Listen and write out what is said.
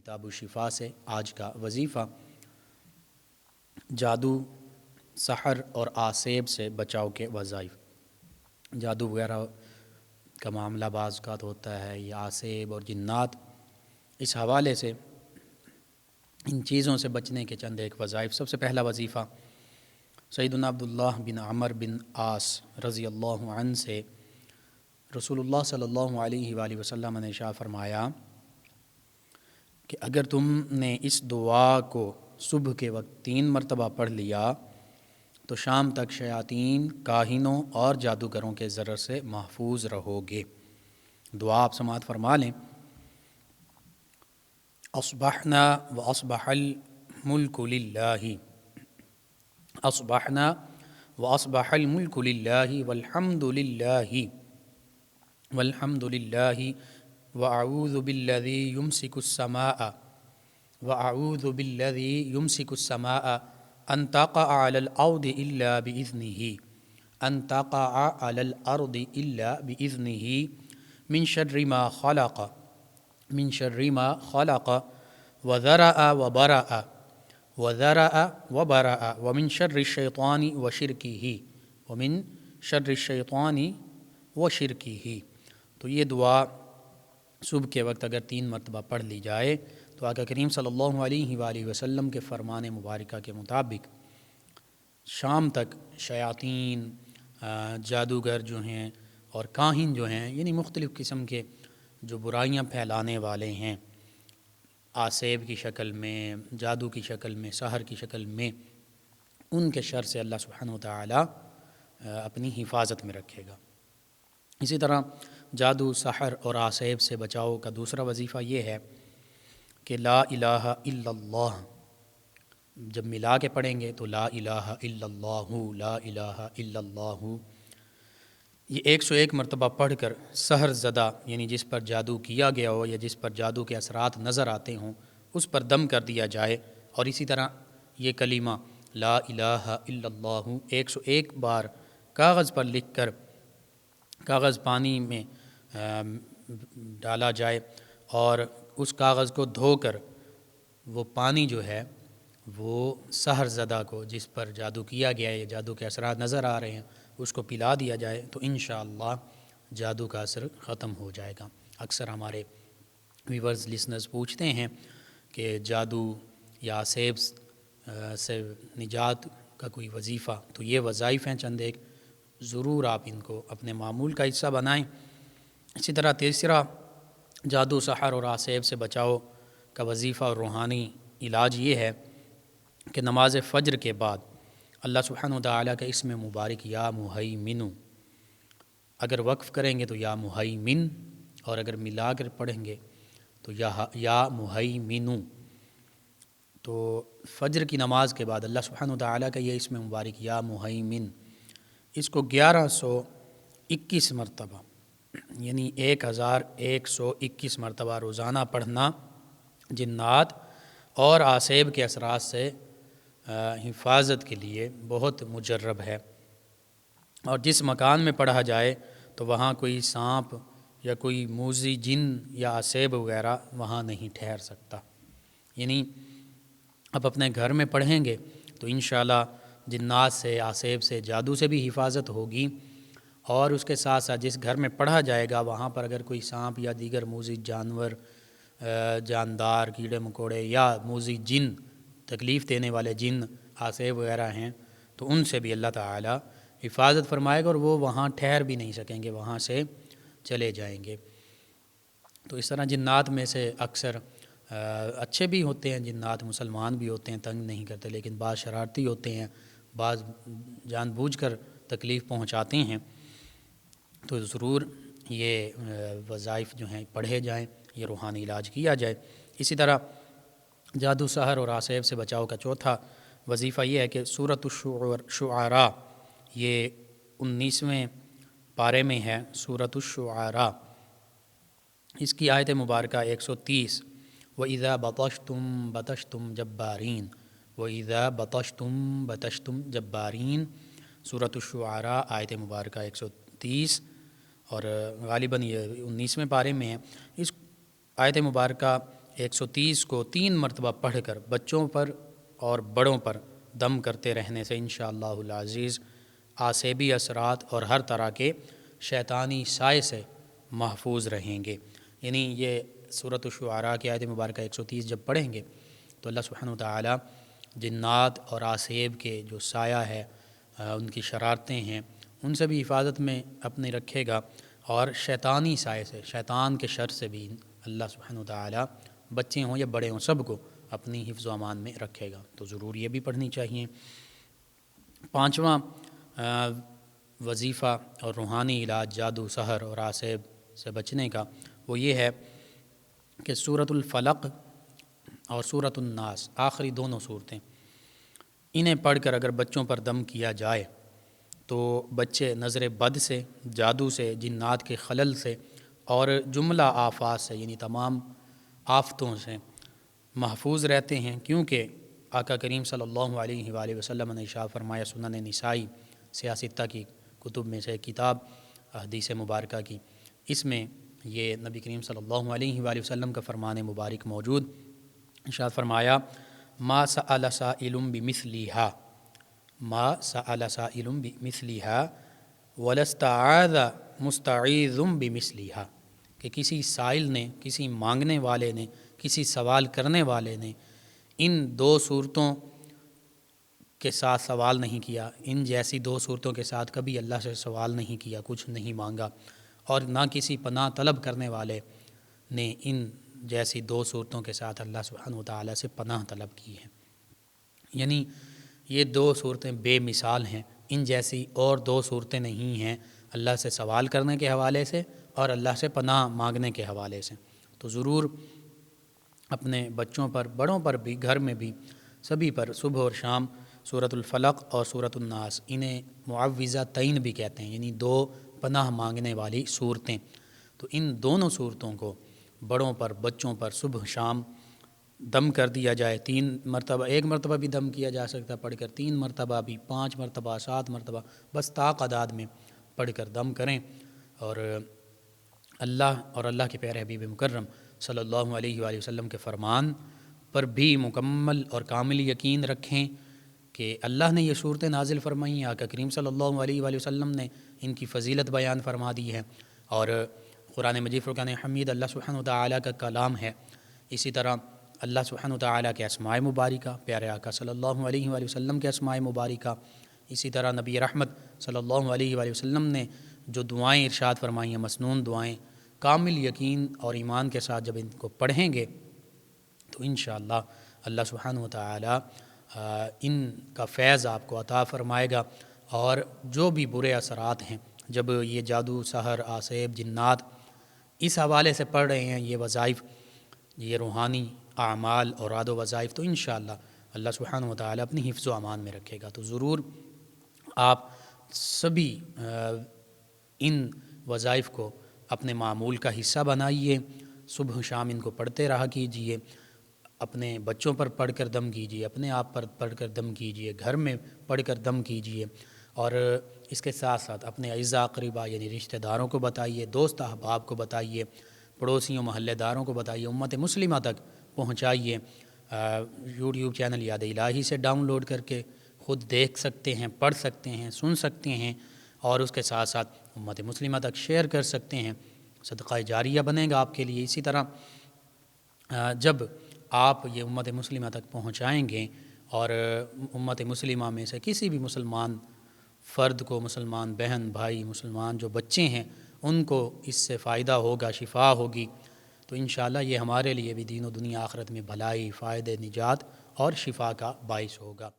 کتاب الشفا سے آج کا وظیفہ جادو، سحر اور آسیب سے بچاؤ کے وظائف۔ جادو وغیرہ کا معاملہ بعض اوقات ہوتا ہے، یا آسیب اور جنات، اس حوالے سے ان چیزوں سے بچنے کے چند ایک وظائف۔ سب سے پہلا وظیفہ سیدنا عبداللہ بن عمر بن عاص رضی اللہ عنہ سے رسول اللہ صلی اللہ علیہ وآلہ وسلم نے ارشاد فرمایا کہ اگر تم نے اس دعا کو صبح کے وقت 3 مرتبہ پڑھ لیا تو شام تک شیاطین، کاہنوں اور جادوگروں کے ضرر سے محفوظ رہو گے۔ دعا آپ سماعت فرما لیں۔ اصبحنا واصبح الملک للہ، اصبحنا واصبح الملک للہ والحمد للہ والحمد للہ واعوذ بالذی یمسک السماء واعوذ بالذی یمسک السماء ان تقع علی الارض الا باذنہ، ان تقع علی الارض الا باذنہ، من شر ما خلق، من شر ما خلق وذرأ وبرأ وذرأ وبرأ ومن شر الشیطان وشرکہ، ومن شر الشیطان وشرکہ۔ تو یہ دعا صبح کے وقت اگر 3 مرتبہ پڑھ لی جائے تو آقا کریم صلی اللہ علیہ وآلہ وسلم کے فرمان مبارکہ کے مطابق شام تک شیاطین، جادوگر جو ہیں اور کاہن جو ہیں، یعنی مختلف قسم کے جو برائیاں پھیلانے والے ہیں، آسیب کی شکل میں، جادو کی شکل میں، سحر کی شکل میں، ان کے شر سے اللہ سبحانہ وتعالی اپنی حفاظت میں رکھے گا۔ اسی طرح جادو، سحر اور آسیب سے بچاؤ کا دوسرا وظیفہ یہ ہے کہ لا الہ الا اللہ جب ملا کے پڑھیں گے تو لا الہ الا اللہ، لا الہ الا اللہ، یہ 101 مرتبہ پڑھ کر سحر زدہ، یعنی جس پر جادو کیا گیا ہو یا جس پر جادو کے اثرات نظر آتے ہوں، اس پر دم کر دیا جائے۔ اور اسی طرح یہ کلمہ لا الہ الا اللہ 101 بار کاغذ پر لکھ کر کاغذ پانی میں ڈالا جائے، اور اس کاغذ کو دھو کر وہ پانی جو ہے وہ سحر زدہ کو، جس پر جادو کیا گیا ہے یا جادو کے اثرات نظر آ رہے ہیں، اس کو پلا دیا جائے تو انشاءاللہ جادو کا اثر ختم ہو جائے گا۔ اکثر ہمارے ویورز، لسنرز پوچھتے ہیں کہ جادو یا آسیب سے نجات کا کوئی وظیفہ، تو یہ وظائف ہیں چند ایک، ضرور آپ ان کو اپنے معمول کا حصہ بنائیں۔ اسی طرح تیسرا جادو، سحر اور آسیب سے بچاؤ کا وظیفہ اور روحانی علاج یہ ہے کہ نماز فجر کے بعد اللہ سبحانہ وتعالیٰ کا اسم مبارک یا مہیمن، اگر وقف کریں گے تو یا مہیمن، اور اگر ملا کر پڑھیں گے تو یا مہیمن، تو فجر کی نماز کے بعد اللہ سبحانہ وتعالیٰ کا یہ اسم مبارک یا مہیمن، اس کو 1121 مرتبہ، یعنی 1121 مرتبہ روزانہ پڑھنا جنات اور آسیب کے اثرات سے حفاظت کے لیے بہت مجرب ہے۔ اور جس مکان میں پڑھا جائے تو وہاں کوئی سانپ یا کوئی موذی جن یا آسیب وغیرہ وہاں نہیں ٹھہر سکتا۔ یعنی اب اپنے گھر میں پڑھیں گے تو انشاءاللہ جنات سے، آسیب سے، جادو سے بھی حفاظت ہوگی، اور اس کے ساتھ ساتھ جس گھر میں پڑھا جائے گا وہاں پر اگر کوئی سانپ یا دیگر موذی جانور، جاندار، کیڑے مکوڑے یا موذی جن، تکلیف دینے والے جن، آسیب وغیرہ ہیں، تو ان سے بھی اللہ تعالی حفاظت فرمائے گا، اور وہ وہاں ٹھہر بھی نہیں سکیں گے، وہاں سے چلے جائیں گے۔ تو اس طرح جنات میں سے اکثر اچھے بھی ہوتے ہیں، جنات مسلمان بھی ہوتے ہیں، تنگ نہیں کرتے، لیکن بعض شرارتی ہوتے ہیں، بعض جان بوجھ کر تکلیف پہنچاتے ہیں۔ تو ضرور یہ وظائف جو ہیں پڑھے جائیں، یہ روحانی علاج کیا جائے۔ اسی طرح جادو، سحر اور آسیب سے بچاؤ کا چوتھا وظیفہ یہ ہے کہ سورۃ الشعراء، یہ 19ویں پارے میں ہے سورۃ الشعراء، اس کی آیت مبارکہ 130، وَإِذَا بَطَشْتُمْ بَطَشْتُمْ جَبَّارِينَ، وَإِذَا بَطَشْتُمْ بَطَشْتُمْ جَبَّارِينَ، سورۃ الشعراء آیت مبارکہ 130، اور غالباً یہ 19ویں پارے میں ہے۔ اس آیت مبارکہ 130 کو 3 مرتبہ پڑھ کر بچوں پر اور بڑوں پر دم کرتے رہنے سے انشاءاللہ العزیز آسیبی اثرات اور ہر طرح کے شیطانی سائے سے محفوظ رہیں گے۔ یعنی یہ سورۃ الشعراء کی آیت مبارکہ 130 جب پڑھیں گے تو اللہ سبحانہ وتعالی جنات اور آسیب کے جو سایہ ہے، ان کی شرارتیں ہیں، ان سے بھی حفاظت میں اپنی رکھے گا، اور شیطانی سائے سے، شیطان کے شر سے بھی اللہ سبحانہ وتعالی بچے ہوں یا بڑے ہوں سب کو اپنی حفظ و امان میں رکھے گا۔ تو ضرور یہ بھی پڑھنی چاہیے۔ 5واں وظیفہ اور روحانی علاج جادو، سحر اور آسیب سے بچنے کا وہ یہ ہے کہ سورۃ الفلق اور سورۃ الناس، آخری دونوں صورتیں، انہیں پڑھ کر اگر بچوں پر دم کیا جائے تو بچے نظر بد سے، جادو سے، جنات کے خلل سے اور جملہ آفات سے، یعنی تمام آفتوں سے محفوظ رہتے ہیں، کیونکہ آقا کریم صلی اللہ علیہ وآلہ وسلم نے ارشاد فرمایا سنن نسائی سیاستہ کی کتب میں سے کتاب حدیث مبارکہ کی، اس میں یہ نبی کریم صلی اللہ علیہ وآلہ وسلم کا فرمان مبارک موجود، ارشاد فرمایا ما سأل سائل بمثلها، ما سأل سائل بمثلها ولا استعاذ مستعیذ بمثلها، کہ کسی سائل نے، کسی مانگنے والے نے، کسی سوال کرنے والے نے ان 2 صورتوں کے ساتھ سوال نہیں کیا، ان جیسی 2 صورتوں کے ساتھ کبھی اللہ سے سوال نہیں کیا، کچھ نہیں مانگا، اور نہ کسی پناہ طلب کرنے والے نے ان جیسی 2 صورتوں کے ساتھ اللہ سبحانہ وتعالی سے پناہ طلب کی ہے۔ یعنی یہ 2 صورتیں بے مثال ہیں، ان جیسی اور 2 صورتیں نہیں ہیں اللہ سے سوال کرنے کے حوالے سے اور اللہ سے پناہ مانگنے کے حوالے سے۔ تو ضرور اپنے بچوں پر، بڑوں پر بھی، گھر میں بھی، سبھی پر صبح اور شام سورۃ الفلق اور سورۃ الناس، انہیں معوذتین بھی کہتے ہیں، یعنی 2 پناہ مانگنے والی صورتیں، تو ان دونوں صورتوں کو بڑوں پر، بچوں پر صبح شام دم کر دیا جائے، 3 مرتبہ، 1 مرتبہ بھی دم کیا جا سکتا پڑھ کر، 3 مرتبہ بھی، 5 مرتبہ، 7 مرتبہ، بس طاق تعداد میں پڑھ کر دم کریں، اور اللہ اور اللہ کے پیارے حبیب مکرم صلی اللہ علیہ وآلہ وسلم کے فرمان پر بھی مکمل اور کامل یقین رکھیں کہ اللہ نے یہ صورتیں نازل فرمائی ہیں، آقا کریم صلی اللہ علیہ وآلہ وسلم نے ان کی فضیلت بیان فرما دی ہے، اور قرآن مجید فرقان حمید اللہ سبحانہ وتعالی کا کلام ہے۔ اسی طرح اللہ سبحانہ وتعالی کے اسماء مبارکہ، پیارے آقا صلی اللہ علیہ وآلہ وسلم کے اسماء مبارکہ، اسی طرح نبی رحمت صلی اللہ علیہ وآلہ وسلم نے جو دعائیں ارشاد فرمائی ہیں، مسنون دعائیں، کامل یقین اور ایمان کے ساتھ جب ان کو پڑھیں گے تو انشاءاللہ اللہ سبحانہ وتعالی ان کا فیض آپ کو عطا فرمائے گا، اور جو بھی برے اثرات ہیں، جب یہ جادو، سحر، آسیب، جنات اس حوالے سے پڑھ رہے ہیں، یہ وظائف، یہ روحانی اعمال اور راد و وظائف، تو انشاءاللہ اللہ سبحانہ وتعالی اپنی حفظ و امان میں رکھے گا۔ تو ضرور آپ سبھی ان وظائف کو اپنے معمول کا حصہ بنائیے، صبح شام ان کو پڑھتے رہا کیجیے، اپنے بچوں پر پڑھ کر دم کیجیے، اپنے آپ پر پڑھ کر دم کیجیے، گھر میں پڑھ کر دم کیجیے، اور اس کے ساتھ ساتھ اپنے اعزاء اقربا یعنی رشتہ داروں کو بتائیے، دوست احباب کو بتائیے، پڑوسیوں، محلے داروں کو بتائیے، امت مسلمہ تک پہنچائیے۔ یوٹیوب چینل یاد الہی سے ڈاؤن لوڈ کر کے خود دیکھ سکتے ہیں، پڑھ سکتے ہیں، سن سکتے ہیں، اور اس کے ساتھ ساتھ امت مسلمہ تک شیئر کر سکتے ہیں، صدقہ جاریہ بنے گا آپ کے لیے۔ اسی طرح جب آپ یہ امت مسلمہ تک پہنچائیں گے اور امت مسلمہ میں سے کسی بھی مسلمان فرد کو، مسلمان بہن بھائی، مسلمان جو بچے ہیں، ان کو اس سے فائدہ ہوگا، شفا ہوگی، تو انشاءاللہ یہ ہمارے لیے بھی دین و دنیا آخرت میں بھلائی، فائدے، نجات اور شفا کا باعث ہوگا۔